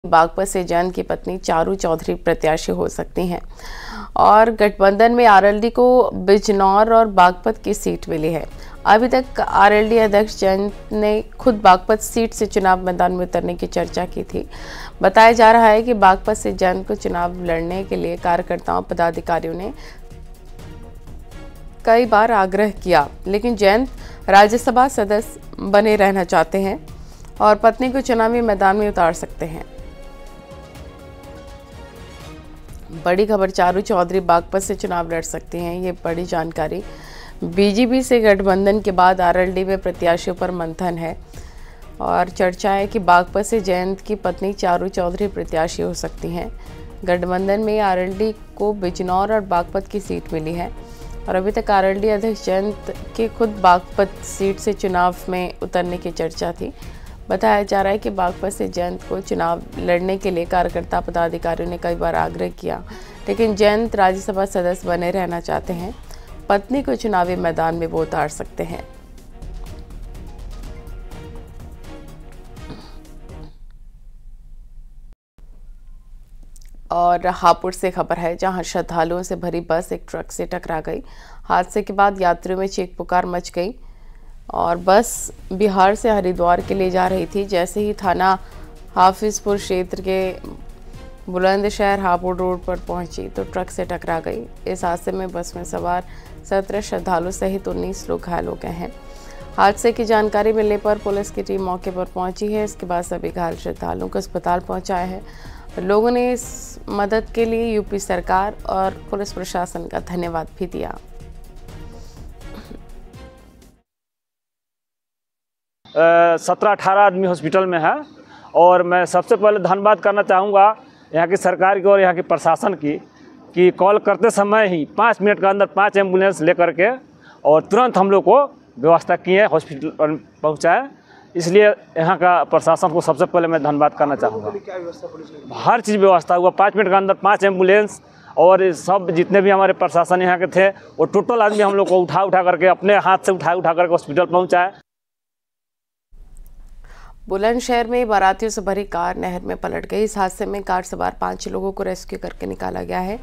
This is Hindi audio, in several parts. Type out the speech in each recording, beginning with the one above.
बागपत से जयंत की पत्नी चारू चौधरी प्रत्याशी हो सकती हैं और गठबंधन में आरएलडी को बिजनौर और बागपत की सीट मिली है। अभी तक आरएलडी अध्यक्ष जयंत ने खुद बागपत सीट से चुनाव मैदान में उतरने की चर्चा की थी। बताया जा रहा है कि बागपत से जयंत को चुनाव लड़ने के लिए कार्यकर्ताओं पदाधिकारियों ने कई बार आग्रह किया, लेकिन जयंत राज्यसभा सदस्य बने रहना चाहते हैं और पत्नी को चुनावी मैदान में उतार सकते हैं। बड़ी खबर, चारू चौधरी बागपत से चुनाव लड़ सकती हैं। ये बड़ी जानकारी। बीजेपी से गठबंधन के बाद आरएलडी में प्रत्याशियों पर मंथन है और चर्चा है कि बागपत से जयंत की पत्नी चारू चौधरी प्रत्याशी हो सकती हैं। गठबंधन में आरएलडी को बिजनौर और बागपत की सीट मिली है और अभी तक आरएलडी अध्यक्ष जयंत के खुद बागपत सीट से चुनाव में उतरने की चर्चा थी। बताया जा रहा है कि बागपत से जयंत को चुनाव लड़ने के लिए कार्यकर्ता पदाधिकारियों ने कई बार आग्रह किया, लेकिन जयंत राज्यसभा सदस्य बने रहना चाहते हैं। पत्नी को चुनावी मैदान में वो उतार सकते हैं। और हापुड़ से खबर है, जहां श्रद्धालुओं से भरी बस एक ट्रक से टकरा गई। हादसे के बाद यात्रियों में चीख पुकार मच गई और बस बिहार से हरिद्वार के लिए जा रही थी। जैसे ही थाना हाफिजपुर क्षेत्र के बुलंदशहर हापुड़ रोड पर पहुंची तो ट्रक से टकरा गई। इस हादसे में बस में सवार 17 श्रद्धालु सहित 19 लोग घायल हो गए हैं। हादसे की जानकारी मिलने पर पुलिस की टीम मौके पर पहुंची है। इसके बाद सभी घायल श्रद्धालुओं को अस्पताल पहुंचाया है। लोगों ने इस मदद के लिए यूपी सरकार और पुलिस प्रशासन का धन्यवाद भी दिया। 17-18 आदमी हॉस्पिटल में है और मैं सबसे पहले धन्यवाद करना चाहूँगा यहाँ की सरकार की और यहाँ की प्रशासन की कि कॉल करते समय ही 5 मिनट के अंदर 5 एम्बुलेंस लेकर के और तुरंत हम लोग को व्यवस्था किए, हॉस्पिटल पर पहुँचाए। इसलिए यहाँ का प्रशासन को सबसे पहले मैं धन्यवाद करना चाहूँगा। हर चीज़ व्यवस्था हुआ, 5 मिनट के अंदर 5 एम्बुलेंस और सब जितने भी हमारे प्रशासन यहाँ के थे वो टोटल आदमी हम लोग को उठा करके अपने हाथ से उठा करके हॉस्पिटल पहुँचाए। बुलंदशहर में बारातियों से भरी कार नहर में पलट गई। इस हादसे में कार सवार 5 लोगों को रेस्क्यू करके निकाला गया है।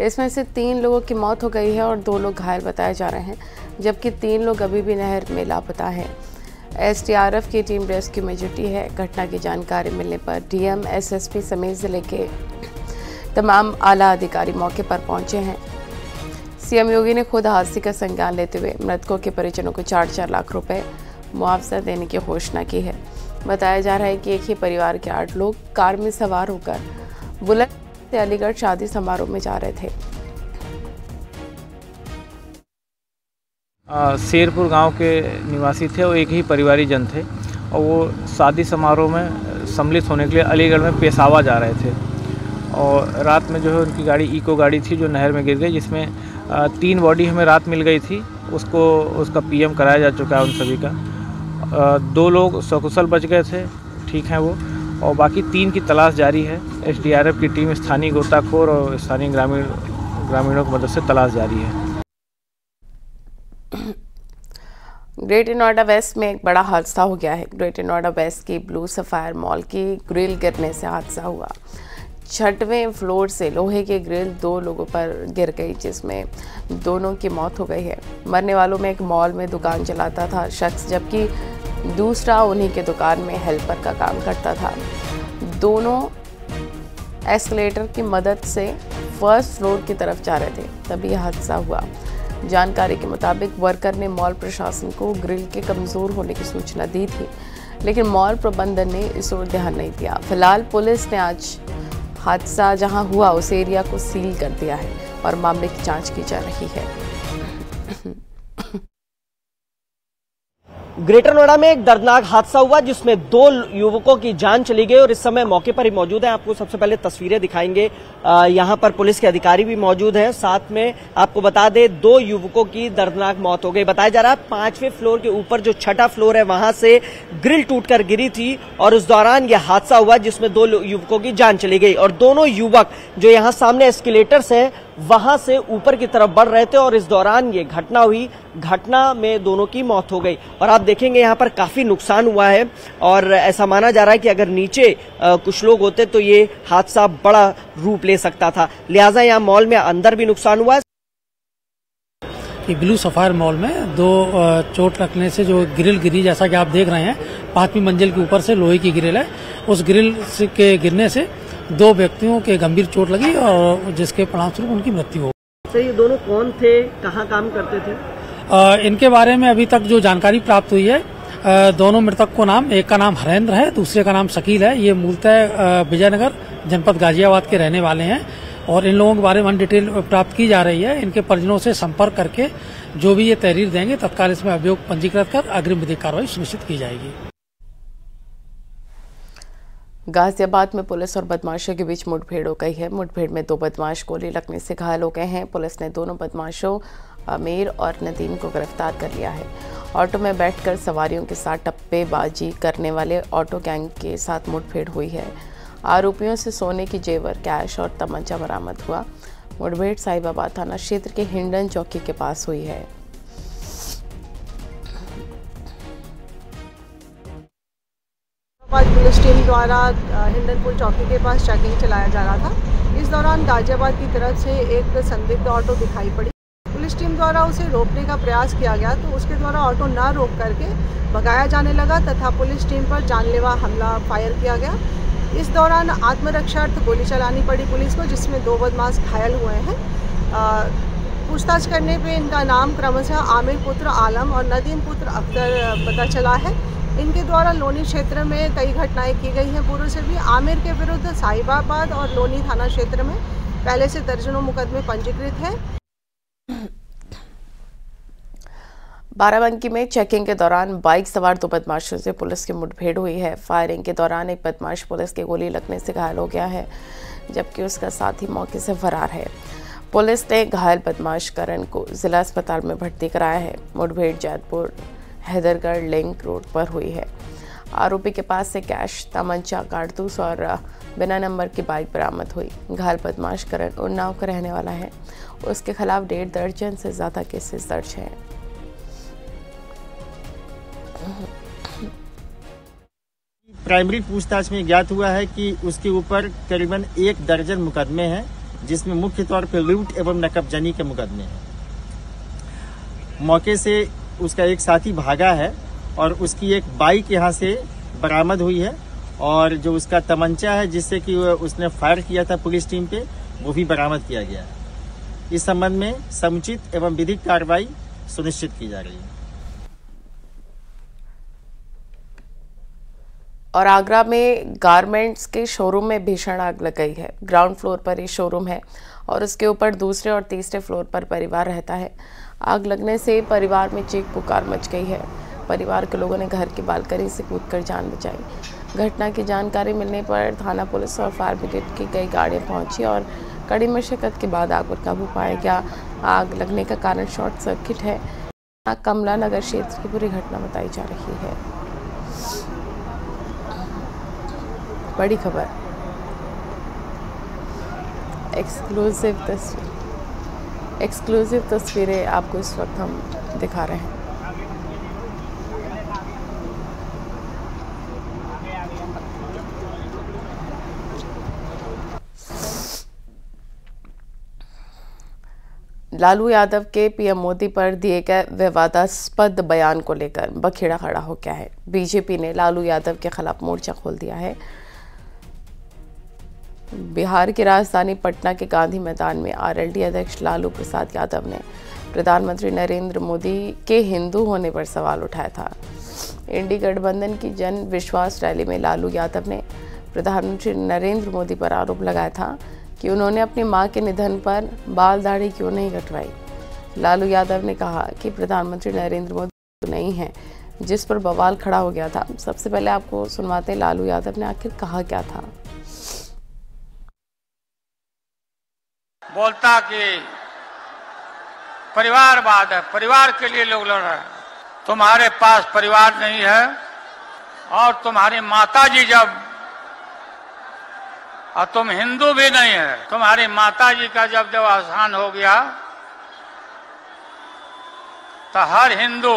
इसमें से 3 लोगों की मौत हो गई है और 2 लोग घायल बताए जा रहे हैं, जबकि 3 लोग अभी भी नहर में लापता हैं। एसडीआरएफ की टीम रेस्क्यू में जुटी है। घटना की जानकारी मिलने पर डीएम, एसएसपी समेत जिले के तमाम आला अधिकारी मौके पर पहुंचे हैं। सीएम योगी ने खुद हादसे का संज्ञान लेते हुए मृतकों के परिजनों को 4-4 लाख रुपए मुआवजा देने की घोषणा की है। बताया जा रहा है कि एक ही परिवार के 8 लोग कार में सवार होकर बुलंद से अलीगढ़ शादी समारोह में जा रहे थे। शेरपुर गांव के निवासी थे और एक ही परिवारिक जन थे और वो शादी समारोह में सम्मिलित होने के लिए अलीगढ़ में पेशावा जा रहे थे और रात में जो है उनकी गाड़ी इको गाड़ी थी जो नहर में गिर गई, जिसमें 3 बॉडी हमें रात मिल गई थी। उसका पीएम कराया जा चुका है उन सभी का। 2 लोग सकुशल बच गए थे, ठीक हैं वो, और बाकी 3 की तलाश जारी है। एसडीआरएफ की टीम स्थानीय गोताखोर और स्थानीय ग्रामीणों की मदद से तलाश जारी है। ग्रेटर नोएडा वेस्ट में एक बड़ा हादसा हो गया है। ग्रेटर नोएडा वेस्ट की ब्लू सफायर मॉल की ग्रिल गिरने से हादसा हुआ। 6वें फ्लोर से लोहे की ग्रिल 2 लोगों पर गिर गई, जिसमें दोनों की मौत हो गई है। मरने वालों में एक मॉल में दुकान चलाता था शख्स, जबकि दूसरा उन्हीं के दुकान में हेल्पर का काम करता था। दोनों एस्केलेटर की मदद से 1st फ्लोर की तरफ जा रहे थे, तभी यह हादसा हुआ। जानकारी के मुताबिक वर्कर ने मॉल प्रशासन को ग्रिल के कमज़ोर होने की सूचना दी थी, लेकिन मॉल प्रबंधन ने इस ओर ध्यान नहीं दिया। फिलहाल पुलिस ने आज हादसा जहां हुआ उस एरिया को सील कर दिया है और मामले की जांच की जा रही है। ग्रेटर नोएडा में एक दर्दनाक हादसा हुआ जिसमें 2 युवकों की जान चली गई और इस समय मौके पर ही मौजूद है। आपको सबसे पहले तस्वीरें दिखाएंगे। यहां पर पुलिस के अधिकारी भी मौजूद हैं। साथ में आपको बता दें 2 युवकों की दर्दनाक मौत हो गई। बताया जा रहा है 5वें फ्लोर के ऊपर जो 6ठा फ्लोर है वहां से ग्रिल टूटकर गिरी थी और उस दौरान यह हादसा हुआ जिसमें 2 युवकों की जान चली गई और दोनों युवक जो यहाँ सामने एस्केलेटर से वहां से ऊपर की तरफ बढ़ रहे थे और इस दौरान ये घटना हुई। घटना में दोनों की मौत हो गई और आप देखेंगे यहाँ पर काफी नुकसान हुआ है और ऐसा माना जा रहा है कि अगर नीचे कुछ लोग होते तो ये हादसा बड़ा रूप ले सकता था। लिहाजा यहाँ मॉल में अंदर भी नुकसान हुआ है। कि ब्लू सफायर मॉल में दो चोट लगने से जो ग्रिल गिरी, जैसा कि आप देख रहे हैं 5वीं मंजिल के ऊपर से लोहे की ग्रिल है, उस ग्रिल के गिरने से 2 व्यक्तियों के गंभीर चोट लगी और जिसके परिणामस्वरूप उनकी मृत्यु हो गई। तो ये दोनों कौन थे, कहाँ काम करते थे? इनके बारे में अभी तक जो जानकारी प्राप्त हुई है, दोनों मृतक को नाम, एक का नाम हरेंद्र है, दूसरे का नाम शकील है। ये मूलतः विजयनगर जनपद गाजियाबाद के रहने वाले हैं और इन लोगों के बारे में डिटेल प्राप्त की जा रही है। इनके परिजनों से संपर्क करके जो भी ये तहरीर देंगे तत्काल इसमें अभियोग पंजीकृत कर अग्रिम विधिक कार्रवाई सुनिश्चित की जाएगी। गाजियाबाद में पुलिस और बदमाशों के बीच मुठभेड़ हो गई है। मुठभेड़ में 2 बदमाश गोली लगने से घायल हो गए हैं। पुलिस ने दोनों बदमाशों आमिर और नदीम को गिरफ्तार कर लिया है। ऑटो में बैठकर सवारियों के साथ टप्पेबाजी करने वाले ऑटो गैंग के साथ मुठभेड़ हुई है। आरोपियों से सोने की जेवर, कैश और तमंचा बरामद हुआ। मुठभेड़ साहिबाबाद थाना क्षेत्र के हिंडन चौकी के पास हुई है। पुलिस टीम द्वारा हिंडनपुर चौकी के पास चेकिंग चलाया जा रहा था। इस दौरान गाजियाबाद की तरफ से एक संदिग्ध ऑटो दिखाई पड़ी। पुलिस टीम द्वारा उसे रोकने का प्रयास किया गया तो उसके द्वारा ऑटो न रोक करके भगाया जाने लगा तथा पुलिस टीम पर जानलेवा हमला फायर किया गया। इस दौरान आत्मरक्षार्थ गोली चलानी पड़ी पुलिस को, जिसमें 2 बदमाश घायल हुए हैं। पूछताछ करने पे इनका नाम क्रमशः आमिर पुत्र आलम और नदीम पुत्र अख्तर पता चला है। इनके द्वारा लोनी क्षेत्र में कई घटनाएं की गई हैं पूर्व से भी। आमिर के विरुद्ध साहिबाबाद और लोनी थाना क्षेत्र में पहले से दर्जनों मुकदमे पंजीकृत हैं। बाराबंकी में चेकिंग के दौरान बाइक सवार 2 बदमाशों से पुलिस की मुठभेड़ हुई है। फायरिंग के दौरान एक बदमाश पुलिस की गोली लगने से घायल हो गया है, जबकि उसका साथी मौके से फरार है। पुलिस ने घायल बदमाश करण को जिला अस्पताल में भर्ती कराया है। मुठभेड़ जैतपुर हैदरगढ़ लिंक रोड पर हुई है। आरोपी के पास से कैश, तमंचा, कारतूस और बिना नंबर की बाइक बरामद हुई। घायल बदमाश करण उन्नाव का रहने वाला है। उसके खिलाफ 1.5 दर्जन से ज्यादा केसेस दर्ज हैं। प्राइमरी पूछताछ में ज्ञात हुआ है कि उसके ऊपर करीबन 1 दर्जन मुकदमे हैं, जिसमें मुख्य तौर पर लूट एवं नकबजनी के मुकदमे हैं। मौके से उसका एक साथी भागा है और उसकी एक बाइक यहाँ से बरामद हुई है और जो उसका तमंचा है जिससे कि उसने फायर किया था पुलिस टीम पे, वो भी बरामद किया गया है। इस संबंध में समुचित एवं विधिक कार्रवाई सुनिश्चित की जा रही है। और आगरा में गारमेंट्स के शोरूम में भीषण आग लग गई है। ग्राउंड फ्लोर पर ये शोरूम है और उसके ऊपर दूसरे और तीसरे फ्लोर पर परिवार रहता है। आग लगने से परिवार में चीख पुकार मच गई है। परिवार के लोगों ने घर की बालकनी से कूदकर जान बचाई। घटना की जानकारी मिलने पर थाना पुलिस और फायर ब्रिगेड की कई गाड़ियां पहुंची और कड़ी मशक्कत के बाद आग पर काबू पाया गया। आग लगने का कारण शॉर्ट सर्किट है। कमला नगर क्षेत्र की पूरी घटना बताई जा रही है। बड़ी खबर, एक्सक्लूसिव तस्वीरें आपको इस वक्त हम दिखा रहे हैं। लालू यादव के पीएम मोदी पर दिए गए विवादास्पद बयान को लेकर बखेड़ा खड़ा हो गया है। बीजेपी ने लालू यादव के खिलाफ मोर्चा खोल दिया है। बिहार की राजधानी पटना के गांधी मैदान में आरएलडी अध्यक्ष लालू प्रसाद यादव ने प्रधानमंत्री नरेंद्र मोदी के हिंदू होने पर सवाल उठाया था। इंडी गठबंधन की जन विश्वास रैली में लालू यादव ने प्रधानमंत्री नरेंद्र मोदी पर आरोप लगाया था कि उन्होंने अपनी मां के निधन पर बाल दाढ़ी क्यों नहीं कटवाई। लालू यादव ने कहा कि प्रधानमंत्री नरेंद्र मोदी नहीं है, जिस पर बवाल खड़ा हो गया था। सबसे पहले आपको सुनवाते हैं लालू यादव ने आखिर कहा क्या था। बोलता कि परिवारवाद है, परिवार के लिए लोग लड़ रहे हैं। तुम्हारे पास परिवार नहीं है और तुम्हारी माताजी जब और तुम हिंदू भी नहीं है। तुम्हारी माता जी का जब अवसान हो गया तो हर हिंदू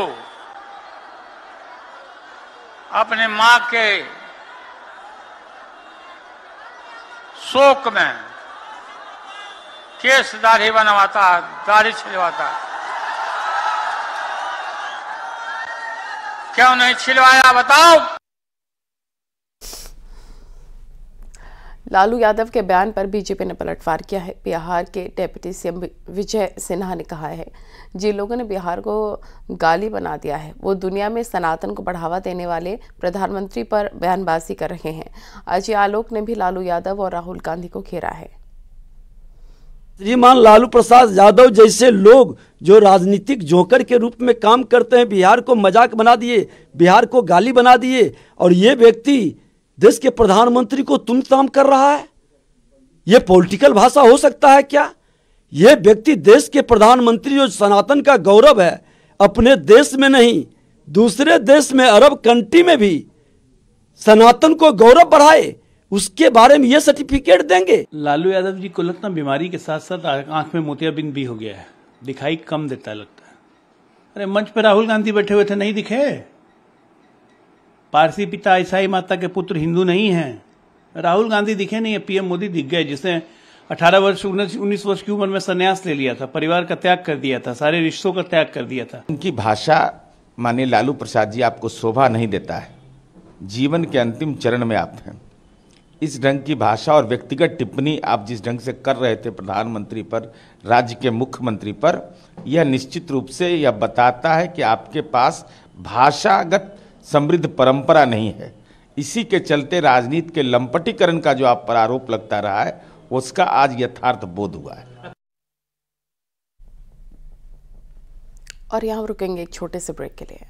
अपने मां के शोक में केस दाढ़ी बनवाता, दाढ़ी छिलवाता। क्यों नहीं छिलवाया बताओ? लालू यादव के बयान पर बीजेपी ने पलटवार किया है। बिहार के डेप्यूटी सीएम विजय सिन्हा ने कहा है, जिन लोगों ने बिहार को गाली बना दिया है वो दुनिया में सनातन को बढ़ावा देने वाले प्रधानमंत्री पर बयानबाजी कर रहे हैं। अजय आलोक ने भी लालू यादव और राहुल गांधी को घेरा है। श्रीमान लालू प्रसाद यादव जैसे लोग जो राजनीतिक जोकर के रूप में काम करते हैं, बिहार को मजाक बना दिए, बिहार को गाली बना दिए, और ये व्यक्ति देश के प्रधानमंत्री को तुम ताम कर रहा है। ये पॉलिटिकल भाषा हो सकता है क्या? ये व्यक्ति देश के प्रधानमंत्री जो सनातन का गौरव है, अपने देश में नहीं दूसरे देश में, अरब कंट्री में भी सनातन को गौरव बढ़ाए, उसके बारे में ये सर्टिफिकेट देंगे। लालू यादव जी को लगता बीमारी के साथ साथ आंख में मोतियाबिंद भी हो गया है, दिखाई कम देता लगता है। अरे मंच पे राहुल गांधी बैठे हुए थे, नहीं दिखे? पारसी पिता ईसाई माता के पुत्र हिंदू नहीं हैं। राहुल गांधी दिखे नहीं है, पीएम मोदी दिख गए, जिसने 18 वर्ष 19 वर्ष की उम्र में संन्यास ले लिया था, परिवार का त्याग कर दिया था, सारे रिश्तों का त्याग कर दिया था। उनकी भाषा माने लालू प्रसाद जी आपको शोभा नहीं देता है। जीवन के अंतिम चरण में आप हैं। इस ढंग की भाषा और व्यक्तिगत टिप्पणी आप जिस ढंग से कर रहे थे प्रधानमंत्री पर, राज्य के मुख्यमंत्री पर, यह निश्चित रूप से यह बताता है कि आपके पास भाषागत समृद्ध परंपरा नहीं है। इसी के चलते राजनीति के लंपटीकरण का जो आप पर आरोप लगता रहा है, उसका आज यथार्थ बोध हुआ है। और यहाँ रुकेंगे एक छोटे से ब्रेक के लिए।